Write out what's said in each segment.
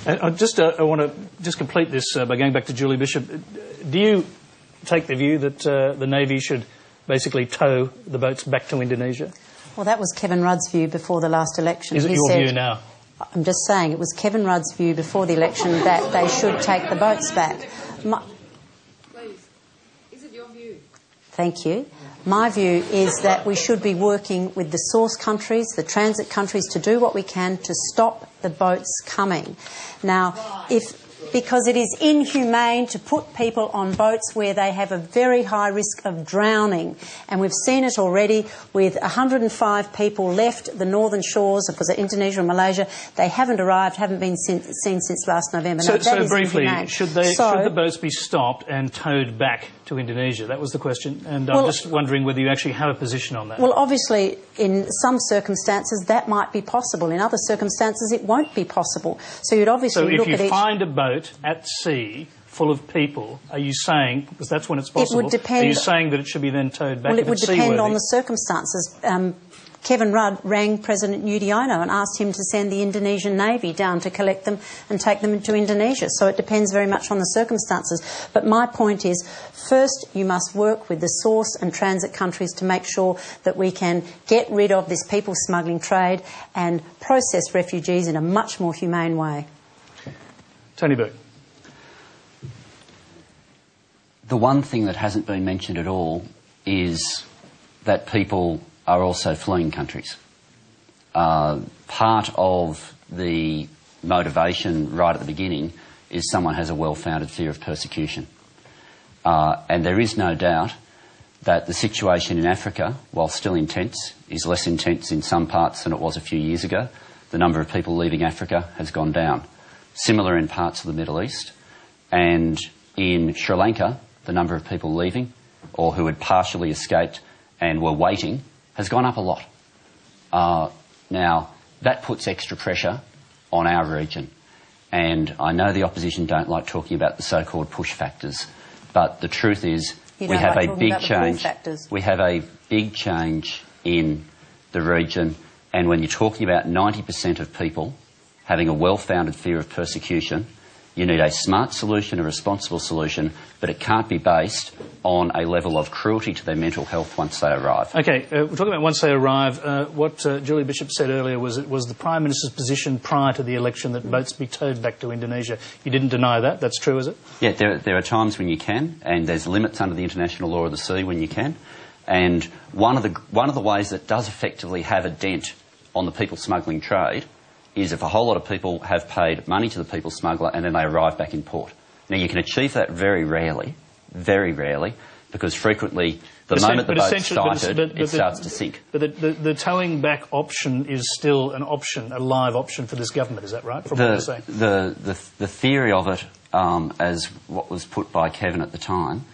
I want to just complete this by going back to Julie Bishop. Do you take the view that the Navy should basically tow the boats back to Indonesia? Well, that was Kevin Rudd's view before the last election. Is it your view now? I'm just saying it was Kevin Rudd's view before the election that they should take the boats back. Please, is it your view? Thank you. My view is that we should be working with the source countries, the transit countries, to do what we can to stop the boats coming. Now, because it is inhumane to put people on boats where they have a very high risk of drowning. And we've seen it already with 105 people left the northern shores, of course, Indonesia and Malaysia. They haven't arrived, haven't been seen since last November. So briefly, should the boats be stopped and towed back to Indonesia? That was the question. And I'm just wondering whether you actually have a position on that. Well, obviously, in some circumstances, that might be possible. In other circumstances, it won't be possible. So you'd obviously look at if you find a boat at sea full of people, are you saying, because that's when it's possible, it would depend, are you saying that it should be then towed back? Well, it would depend on the circumstances. Kevin Rudd rang President Yudhoyono and asked him to send the Indonesian Navy down to collect them and take them to Indonesia. So it depends very much on the circumstances. But my point is, first you must work with the source and transit countries to make sure that we can get rid of this people smuggling trade and process refugees in a much more humane way. Tony Bourke. The one thing that hasn't been mentioned at all is that people are also fleeing countries. Part of the motivation right at the beginning is someone has a well-founded fear of persecution. And there is no doubt that the situation in Africa, while still intense, is less intense in some parts than it was a few years ago. The number of people leaving Africa has gone down. Similar in parts of the Middle East. And in Sri Lanka, the number of people leaving or who had partially escaped and were waiting has gone up a lot. Now, that puts extra pressure on our region. And I know the opposition don't like talking about the so-called push factors, but the truth is we have a big change. We have a big change in the region, and when you're talking about 90% of people having a well-founded fear of persecution, you need a smart solution, a responsible solution, but it can't be based on a level of cruelty to their mental health once they arrive. OK, we're talking about once they arrive. What Julie Bishop said earlier was it was the Prime Minister's position prior to the election that boats be towed back to Indonesia. You didn't deny that. That's true, is it? Yeah, there are times when you can, and there's limits under the international law of the sea when you can. And one of the ways that does effectively have a dent on the people smuggling trade is if a whole lot of people have paid money to the people smuggler and then they arrive back in port. Now, you can achieve that very rarely, because frequently the moment the boat's sighted, it starts to sink. But the towing back option is still an option, a live option for this government, is that right, from what you're saying? The theory of it, as what was put by Kevin at the time,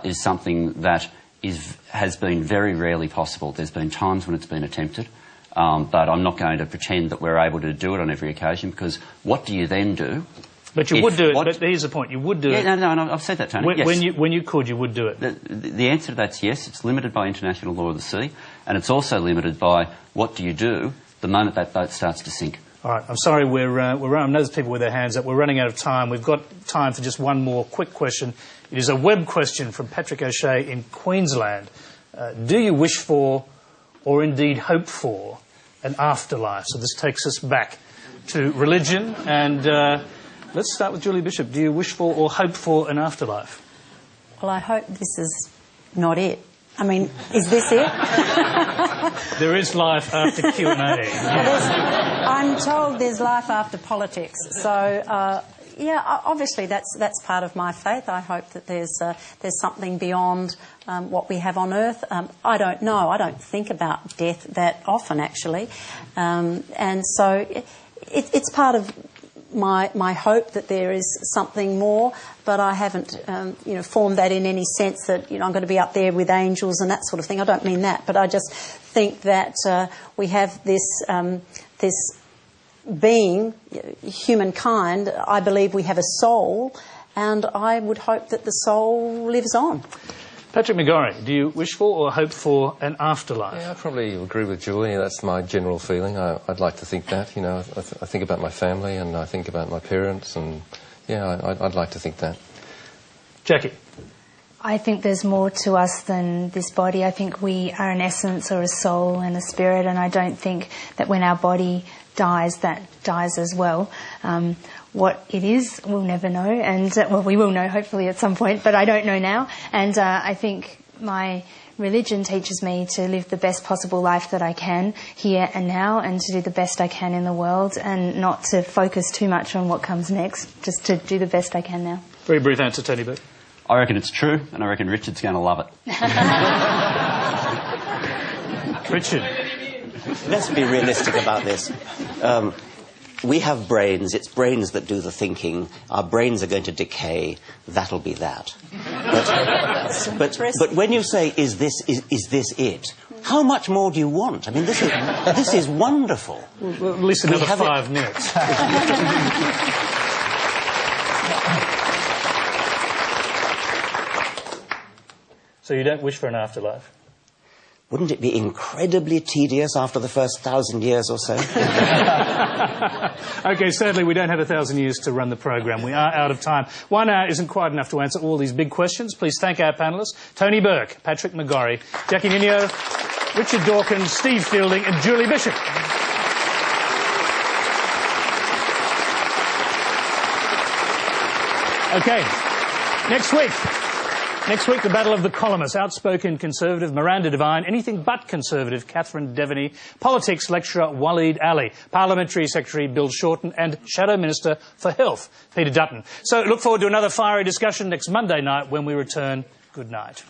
is something that has been very rarely possible. There's been times when it's been attempted. But I'm not going to pretend that we're able to do it on every occasion, because what do you then do? But you would do it. But here's the point: you would do it. No, I've said that, Tony. When you could, you would do it. The answer to that's yes. It's limited by international law of the sea, and it's also limited by what do you do the moment that boat starts to sink. All right. I'm sorry. I know there's people with their hands up. We're running out of time. We've got time for just one more quick question. It is a web question from Patrick O'Shea in Queensland. Do you wish for, or indeed hope for, an afterlife? So this takes us back to religion, and let's start with Julie Bishop. Do you wish for or hope for an afterlife? Well, I hope this is not it. I mean, is this it? There is life after Q&A. Well, I'm told there's life after politics. So, yeah, obviously that's part of my faith. I hope that there's something beyond what we have on earth. I don't know. I don't think about death that often, actually. And so it's part of my hope that there is something more, but I haven't formed that in any sense that I'm going to be up there with angels and that sort of thing. I don't mean that, but I just think that we have this being, humankind. I believe we have a soul, and I would hope that the soul lives on. Patrick McGorry, do you wish for or hope for an afterlife? Yeah, I probably agree with Julie. That's my general feeling. I'd like to think that. You know, I think about my family and I think about my parents, and yeah, I'd like to think that. Jackie? I think there's more to us than this body. I think we are an essence or a soul and a spirit, and I don't think that when our body dies, that dies as well. What it is, we'll never know, and well, we will know hopefully at some point, but I don't know now. And I think my religion teaches me to live the best possible life that I can here and now, and to do the best I can in the world, and not to focus too much on what comes next, just to do the best I can now. Very brief answer, Tony Bourke. I reckon it's true, and I reckon Richard's going to love it. Richard? Let's be realistic about this. We have brains. It's brains that do the thinking. Our brains are going to decay. That'll be that. But when you say, is this it? How much more do you want? I mean, this is wonderful. Well, at least another 5 minutes. So you don't wish for an afterlife? Wouldn't it be incredibly tedious after the first 1,000 years or so? OK, sadly, we don't have 1,000 years to run the program. We are out of time. 1 hour isn't quite enough to answer all these big questions. Please thank our panellists, Tony Bourke, Patrick McGorry, Jackie Ninio, Richard Dawkins, Steve Fielding and Julie Bishop. OK, Next week, the battle of the columnists. Outspoken Conservative Miranda Devine, anything but Conservative Catherine Devaney, Politics lecturer Waleed Ali, Parliamentary Secretary Bill Shorten and Shadow Minister for Health Peter Dutton. So look forward to another fiery discussion next Monday night when we return. Good night.